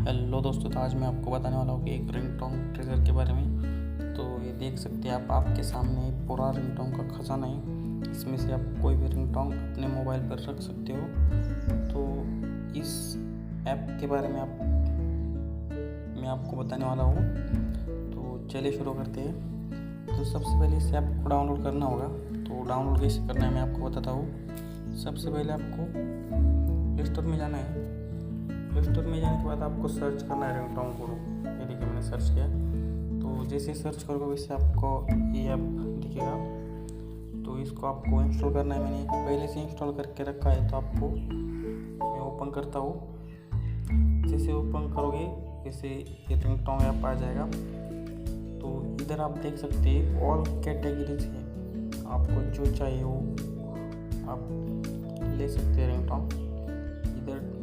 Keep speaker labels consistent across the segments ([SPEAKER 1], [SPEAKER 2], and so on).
[SPEAKER 1] Hello दोस्तों, तो आज मैं आपको बताने वाला हूँ कि एक रिंगटोन ट्रिगर के बारे में। तो ये देख सकते हैं आप, आपके सामने पूरा रिंगटोन का खजाना है। इसमें से आप कोई भी रिंगटोन अपने मोबाइल पर रख सकते हो। तो इस ऐप के बारे में मैं आपको बताने वाला हूँ। तो चलिए शुरू करते हैं। तो सबसे पहले इस ऐप को डाउनलोड करना होगा। तो डाउनलोड कैसे करना है मैं आपको बताता हूँ। सबसे पहले आपको प्ले स्टोर में जाना है। प्ले स्टोर में जाने के बाद आपको सर्च करना है रिंगटोन गुरु। ये देखिए मैंने सर्च किया। तो जैसे सर्च करोगे वैसे आपको ये ऐप दिखेगा। तो इसको आपको इंस्टॉल करना है। मैंने पहले से इंस्टॉल करके रखा है। तो आपको मैं ओपन करता हूँ। जैसे ओपन करोगे वैसे ये रिंगटोन ऐप आ जाएगा। तो इधर आप देख सकते हैं ऑल कैटेगरीज है। आपको जो चाहिए वो आप ले सकते हैं रिंगटोन। इधर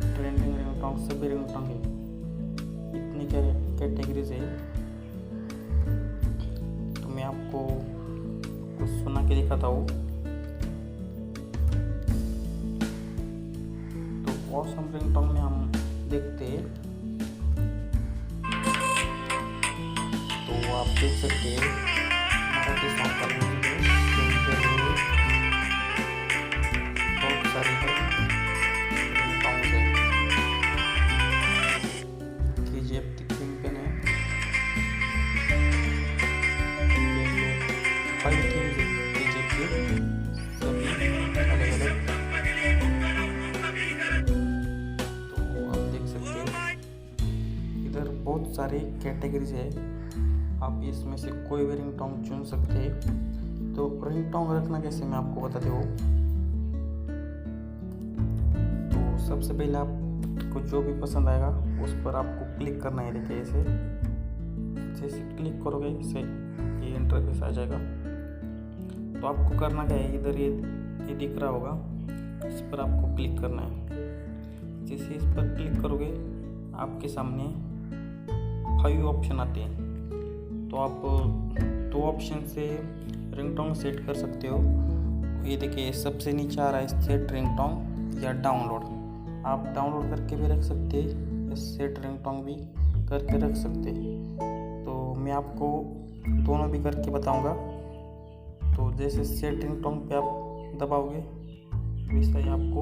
[SPEAKER 1] ट्रेंडिंग रिंगटोन, सभी रिंगटोन है। इतनी कैटेगरीज है। तो मैं आपको कुछ सुना के दिखाता हूँ। तो ऑसम रिंगटोन में हम देखते हैं। तो आप देख सकते हैं मराठी सॉन्ग का म्यूजिक है। बहुत सारी है सभी अलग अलग। तो आप देख सकते हैं इधर बहुत सारी कैटेगरीज है। आप इसमें से कोई भी रिंगटोन चुन सकते हैं। तो रिंगटोन रखना कैसे मैं आपको बताते हूँ। तो सबसे पहले आपको जो भी पसंद आएगा उस पर आपको क्लिक करना है। देखिए ऐसे जैसे क्लिक करोगे इसे ये इंटरफेस आ जाएगा। तो आपको करना क्या है, इधर ये दिख रहा होगा, इस पर आपको क्लिक करना है। जैसे इस पर क्लिक करोगे आपके सामने 5 ऑप्शन आते हैं। तो आप 2 ऑप्शन से रिंगटोन सेट कर सकते हो। ये देखिए सबसे नीचे आ रहा है सेट रिंगटोन या डाउनलोड। आप डाउनलोड करके भी रख सकते हैं या सेट रिंगटोन भी करके रख सकते हैं। तो मैं आपको दोनों भी करके बताऊंगा। तो जैसे सेट रिंगटोन पे आप दबाओगे वैसा ही आपको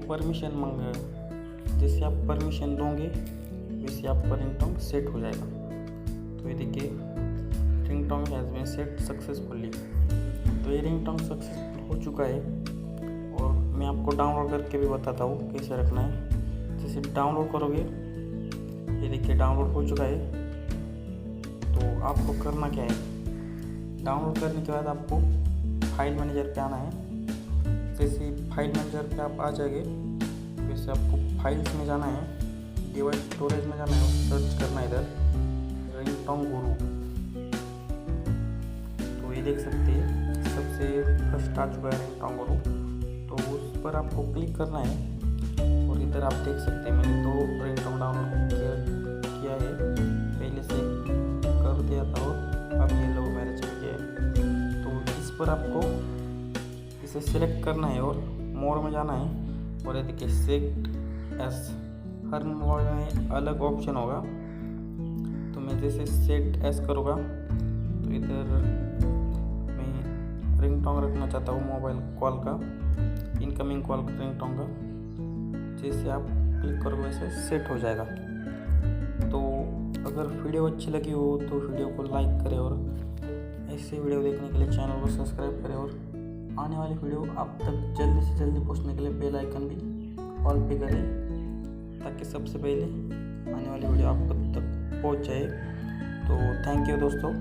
[SPEAKER 1] परमिशन मांगेगा। जैसे आप परमिशन दोगे वैसे आपका रिंगटोन सेट हो जाएगा। तो ये देखिए ringtone has been set successfully. तो ये रिंगटोन सक्सेसफुल हो चुका है। और मैं आपको डाउनलोड करके भी बताता हूँ कैसे रखना है। जैसे डाउनलोड करोगे ये देखिए डाउनलोड हो चुका है। तो आपको करना क्या है, डाउनलोड करने के बाद आपको फाइल मैनेजर पे आना है। जैसे फाइल मैनेजर पे आप आ जाएंगे वैसे आपको फाइल्स में जाना है, डिवाइस स्टोरेज में जाना है, सर्च करना है इधर रिंगटोन गुरु। तो ये देख सकते हैं सबसे फर्स्ट आ चुका है रिंगटोन गुरु। तो उस पर आपको क्लिक करना है। और इधर आप देख सकते हैं मैंने 2 रिंगटोन डाउनलोड किया है। पहले से कर दिया था और अब ये लव मैरिज में किया है। तो इस पर आपको इसे सिलेक्ट करना है और मोड में जाना है। और ये देखिए सेट एस, हर मोड में अलग ऑप्शन होगा। तो मैं जैसे सेट एस करूँगा तो इधर मैं रिंगटोन रखना चाहता हूँ मोबाइल कॉल का, इनकमिंग कॉल रिंगटोन का। जैसे आप क्लिक करोगे वैसे सेट हो जाएगा। तो अगर वीडियो अच्छी लगी हो तो वीडियो को लाइक करें और ऐसे वीडियो देखने के लिए चैनल को सब्सक्राइब करें। और आने वाली वीडियो आप तक जल्दी से जल्दी पहुंचने के लिए बेल आइकन भी ऑल पे करें ताकि सबसे पहले आने वाली वीडियो आप तक पहुंच जाए। तो थैंक यू दोस्तों।